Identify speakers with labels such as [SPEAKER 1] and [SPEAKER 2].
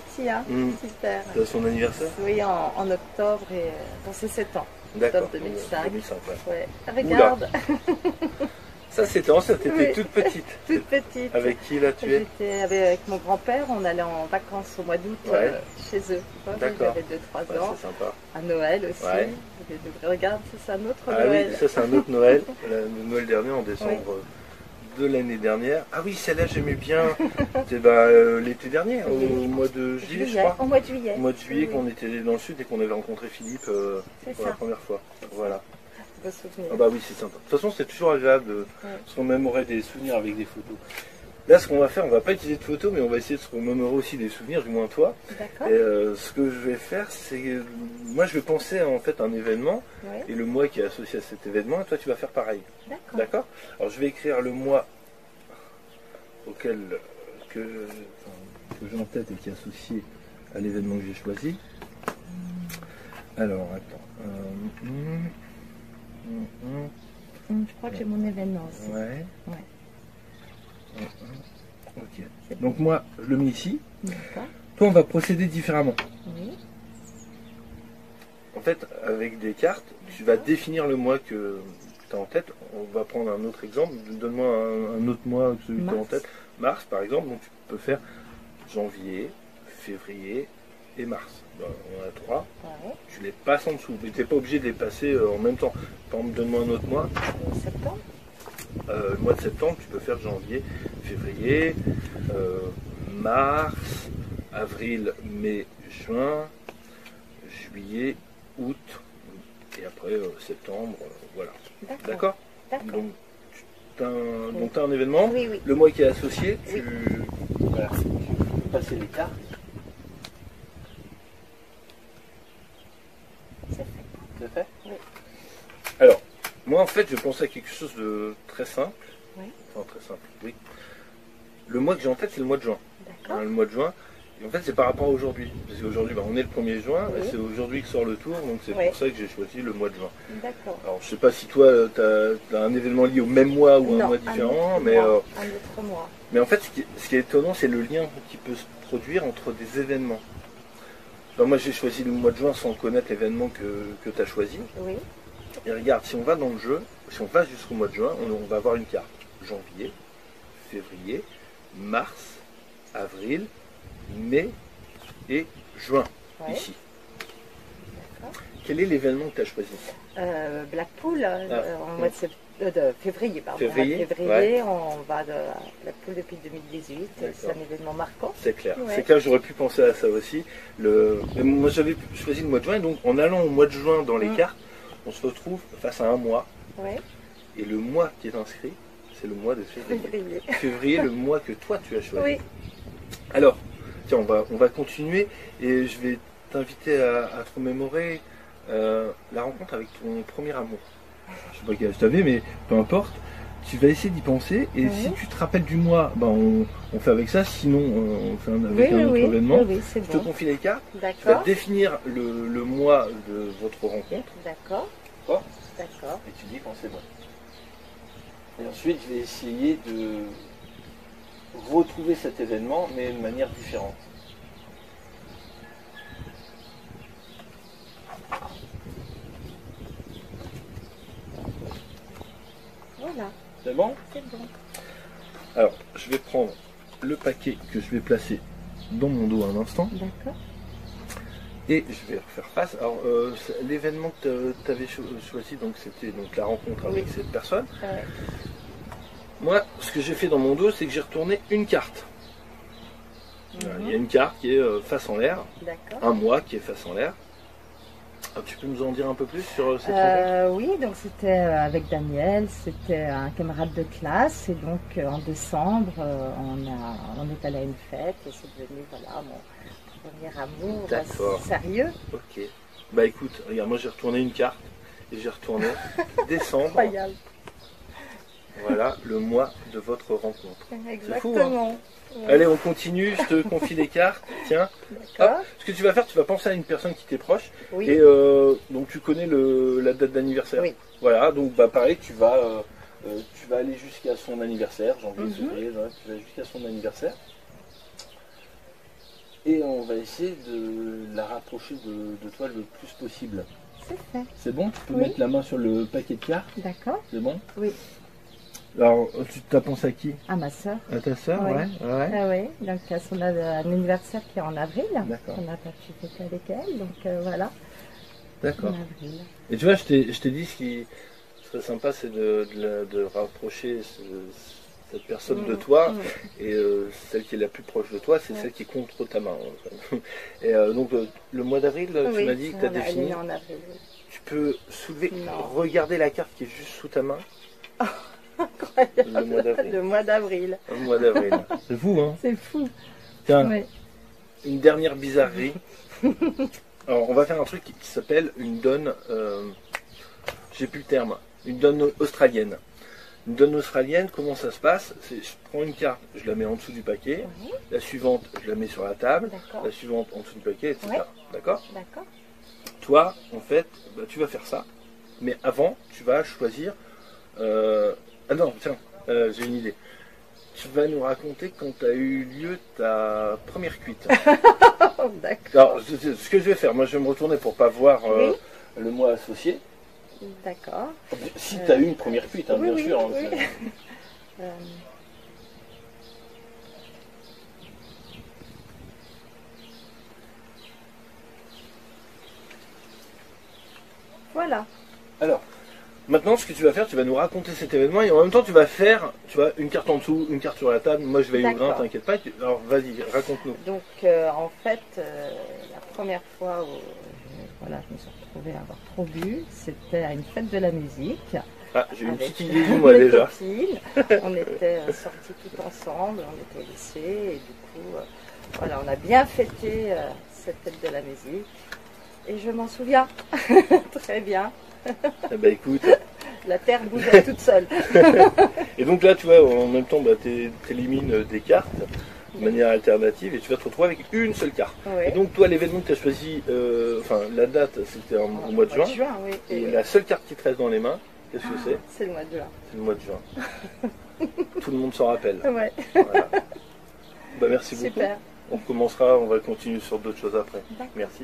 [SPEAKER 1] gentil, hein. Super.
[SPEAKER 2] C'est son anniversaire?
[SPEAKER 1] Oui, en octobre et dans ses 7 ans.
[SPEAKER 2] D'accord.
[SPEAKER 1] Octobre 2005.
[SPEAKER 2] 2005, ouais.
[SPEAKER 1] Ouais. Regarde.
[SPEAKER 2] Ça c'était ancien, t'étais
[SPEAKER 1] Oui.
[SPEAKER 2] toute petite.
[SPEAKER 1] Toute petite.
[SPEAKER 2] Avec qui là tu es?
[SPEAKER 1] J'étais avec mon grand-père, on allait en vacances au mois d'août
[SPEAKER 2] Ouais.
[SPEAKER 1] chez eux.
[SPEAKER 2] D'accord.
[SPEAKER 1] J'avais 2-3 ans.
[SPEAKER 2] C'est sympa.
[SPEAKER 1] À Noël aussi.
[SPEAKER 2] Ouais.
[SPEAKER 1] Regarde, c'est un autre
[SPEAKER 2] Ah
[SPEAKER 1] Noël.
[SPEAKER 2] oui, ça c'est un autre Noël. Le Noël dernier en décembre de l'année dernière. Ah oui, celle-là j'aimais bien. C'était l'été dernier, au mois de juillet, je crois.
[SPEAKER 1] Au mois de juillet.
[SPEAKER 2] Au mois de juillet,
[SPEAKER 1] Oui.
[SPEAKER 2] qu'on était dans le sud et qu'on avait rencontré Philippe pour la première fois. Voilà.
[SPEAKER 1] Beau souvenir.
[SPEAKER 2] Ah bah oui, c'est sympa. De toute façon, c'est toujours agréable de se remémorer des souvenirs avec des photos. Là, ce qu'on va faire, on va pas utiliser de photos, mais on va essayer de se remémorer aussi des souvenirs, du moins toi.
[SPEAKER 1] D'accord.
[SPEAKER 2] Et ce que je vais faire, c'est moi, je vais penser en fait à un événement et le mois qui est associé à cet événement, et toi, tu vas faire pareil.
[SPEAKER 1] D'accord.
[SPEAKER 2] D'accord? Alors, je vais écrire le mois auquel que j'ai en tête et qui est associé à l'événement que j'ai choisi. Alors, attends.
[SPEAKER 1] Je crois que j'ai mon événement aussi.
[SPEAKER 2] Ouais.
[SPEAKER 1] Ouais.
[SPEAKER 2] Ok. Donc moi, je le mets ici.
[SPEAKER 1] D'accord.
[SPEAKER 2] Toi, on va procéder différemment.
[SPEAKER 1] Oui.
[SPEAKER 2] En fait, avec des cartes, tu vas définir le mois que tu as en tête. On va prendre un autre exemple. Donne-moi un autre mois que celui que tu as en tête. Mars, par exemple. Donc tu peux faire janvier, février et mars. Ben, on en a 3.
[SPEAKER 1] Ouais.
[SPEAKER 2] Tu les passes en dessous. Mais tu n'es pas obligé de les passer en même temps. Par exemple, donne-moi un autre mois.
[SPEAKER 1] Septembre.
[SPEAKER 2] Le mois de septembre, tu peux faire janvier, février, mars, avril, mai, juin, juillet, août, et après septembre, voilà. D'accord? Donc, tu as un événement,
[SPEAKER 1] Oui.
[SPEAKER 2] le mois qui est associé, tu peux passer les cartes.
[SPEAKER 1] C'est fait.
[SPEAKER 2] C'est fait?
[SPEAKER 1] Oui.
[SPEAKER 2] Alors, moi en fait, je pensais à quelque chose de très simple.
[SPEAKER 1] Oui.
[SPEAKER 2] Enfin, très simple, oui. Le mois que j'ai en tête, c'est le mois de juin.
[SPEAKER 1] D'accord.
[SPEAKER 2] Le mois de juin. Et en fait, c'est par rapport à aujourd'hui. Parce qu'aujourd'hui, on est le 1er juin, et c'est aujourd'hui que sort le tour, donc c'est pour ça que j'ai choisi le mois de juin.
[SPEAKER 1] D'accord.
[SPEAKER 2] Alors, je sais pas si toi, tu as un événement lié au même mois ou un mois différent, mais,
[SPEAKER 1] un autre mois.
[SPEAKER 2] Mais en fait, ce qui est étonnant, c'est le lien qui peut se produire entre des événements. Alors, moi, j'ai choisi le mois de juin sans connaître l'événement que tu as choisi.
[SPEAKER 1] Oui.
[SPEAKER 2] Et regarde, si on va dans le jeu, si on va jusqu'au mois de juin, on va avoir une carte. Janvier, février, mars, avril, mai et juin, ici. Quel est l'événement que tu as choisi?
[SPEAKER 1] Blackpool, en mois de février, pardon.
[SPEAKER 2] Février,
[SPEAKER 1] on va de Blackpool depuis 2018, c'est un événement marquant.
[SPEAKER 2] C'est clair, c'est clair, j'aurais pu penser à ça aussi. Moi j'avais choisi le mois de juin, donc en allant au mois de juin dans les cartes, on se retrouve face à un mois. Et le mois qui est inscrit, c'est le mois de février. Février, le mois que toi tu as choisi. Oui. Alors, tiens, on va continuer et je vais t'inviter à te remémorer la rencontre avec ton premier amour. Je sais pas quel âge t'avais, mais peu importe. Tu vas essayer d'y penser et si tu te rappelles du mois, ben on fait avec ça, sinon on fait avec un autre événement. Je te confie les cartes. Tu vas définir le mois de votre rencontre.
[SPEAKER 1] D'accord.
[SPEAKER 2] D'accord. Et tu dis quand c'est bon. Et ensuite, je vais essayer de retrouver cet événement, mais de manière différente.
[SPEAKER 1] Voilà.
[SPEAKER 2] C'est bon?
[SPEAKER 1] C'est bon.
[SPEAKER 2] Alors, je vais prendre le paquet que je vais placer dans mon dos un instant.
[SPEAKER 1] D'accord.
[SPEAKER 2] Et je vais refaire face. Alors, l'événement que tu avais choisi, c'était la rencontre avec cette personne. Moi, ce que j'ai fait dans mon dos, c'est que j'ai retourné une carte. Il y a une carte qui est face en l'air, un mois qui est face en l'air. Tu peux nous en dire un peu plus sur cette rencontre?
[SPEAKER 1] Oui, donc c'était avec Daniel, c'était un camarade de classe, et donc en décembre, on est allé à une fête, et c'est devenu mon premier amour sérieux.
[SPEAKER 2] Ok. Bah écoute, regarde, moi j'ai retourné une carte, et j'ai retourné décembre.
[SPEAKER 1] Incroyable.
[SPEAKER 2] Voilà le mois de votre rencontre.
[SPEAKER 1] Exactement.
[SPEAKER 2] C'est fou, hein? Allez, on continue, je te confie les cartes. Tiens. Hop. Ce que tu vas faire, tu vas penser à une personne qui t'est proche. Oui. Et donc tu connais la date d'anniversaire. Oui. Voilà, donc pareil, tu vas aller jusqu'à son anniversaire, janvier, février, tu vas jusqu'à son anniversaire. et on va essayer de la rapprocher de toi le plus possible.
[SPEAKER 1] C'est fait.
[SPEAKER 2] C'est bon? Tu peux mettre la main sur le paquet de cartes?
[SPEAKER 1] D'accord.
[SPEAKER 2] C'est bon?
[SPEAKER 1] Oui.
[SPEAKER 2] Alors, tu t'as pensé à qui?
[SPEAKER 1] À ma soeur.
[SPEAKER 2] À ta soeur,
[SPEAKER 1] oui.
[SPEAKER 2] Ouais.
[SPEAKER 1] Ah oui, donc à son anniversaire qui est en avril.
[SPEAKER 2] D'accord.
[SPEAKER 1] On n'a pas pu fêter avec elle, donc voilà.
[SPEAKER 2] D'accord.
[SPEAKER 1] En avril.
[SPEAKER 2] Et tu vois, je t'ai dit ce qui serait sympa, c'est de rapprocher cette personne de toi, et celle qui est la plus proche de toi, c'est celle qui est contre ta main. Et donc, le mois d'avril, tu m'as dit que tu as défini.
[SPEAKER 1] En avril, oui.
[SPEAKER 2] Tu peux soulever, regarder la carte qui est juste sous ta main.
[SPEAKER 1] Incroyable.
[SPEAKER 2] Le mois d'avril.
[SPEAKER 1] Le mois d'avril.
[SPEAKER 2] Le mois d'avril. C'est fou, hein?
[SPEAKER 1] C'est fou.
[SPEAKER 2] Tiens, une dernière bizarrerie. Alors, on va faire un truc qui s'appelle une donne, j'ai plus le terme, une donne australienne. Une donne australienne, comment ça se passe? Je prends une carte, je la mets en dessous du paquet, la suivante, je la mets sur la table, la suivante en dessous du paquet, etc. D'accord?
[SPEAKER 1] D'accord.
[SPEAKER 2] Toi, en fait, bah, tu vas faire ça, mais avant, tu vas choisir... Ah non, tiens, j'ai une idée. Tu vas nous raconter quand tu as eu lieu ta première cuite.
[SPEAKER 1] D'accord.
[SPEAKER 2] Alors, ce que je vais faire, moi je vais me retourner pour pas voir le mois associé.
[SPEAKER 1] D'accord.
[SPEAKER 2] Si tu as eu une première cuite, hein, bien sûr. Hein,
[SPEAKER 1] voilà.
[SPEAKER 2] Alors, maintenant ce que tu vas faire, tu vas nous raconter cet événement et en même temps tu vas faire, tu vois, une carte en dessous, une carte sur la table. Moi je vais aller au grain, t'inquiète pas. Alors vas-y, raconte-nous.
[SPEAKER 1] Donc en fait, la première fois où voilà, je me suis retrouvée à avoir trop bu, c'était à une fête de la musique.
[SPEAKER 2] Ah, j'ai une petite idée du moi déjà.
[SPEAKER 1] Copines. On était sortis tout ensemble, on était au lycée et du coup, voilà, on a bien fêté cette fête de la musique. Et je m'en souviens très bien.
[SPEAKER 2] Eh ben écoute.
[SPEAKER 1] La terre bougeait toute seule.
[SPEAKER 2] Et donc là, tu vois, en même temps, bah, tu élimines des cartes de manière alternative et tu vas te retrouver avec une seule carte.
[SPEAKER 1] Oui.
[SPEAKER 2] Et donc toi, l'événement que tu as choisi, enfin la date, c'était au mois de juin.
[SPEAKER 1] Oui.
[SPEAKER 2] Et la seule carte qui te reste dans les mains, qu'est-ce que c'est?
[SPEAKER 1] C'est le mois de juin.
[SPEAKER 2] C'est le mois de juin. Tout le monde s'en rappelle.
[SPEAKER 1] Ouais.
[SPEAKER 2] Voilà. Bah, merci beaucoup.
[SPEAKER 1] Super.
[SPEAKER 2] On recommencera, on va continuer sur d'autres choses après. Merci.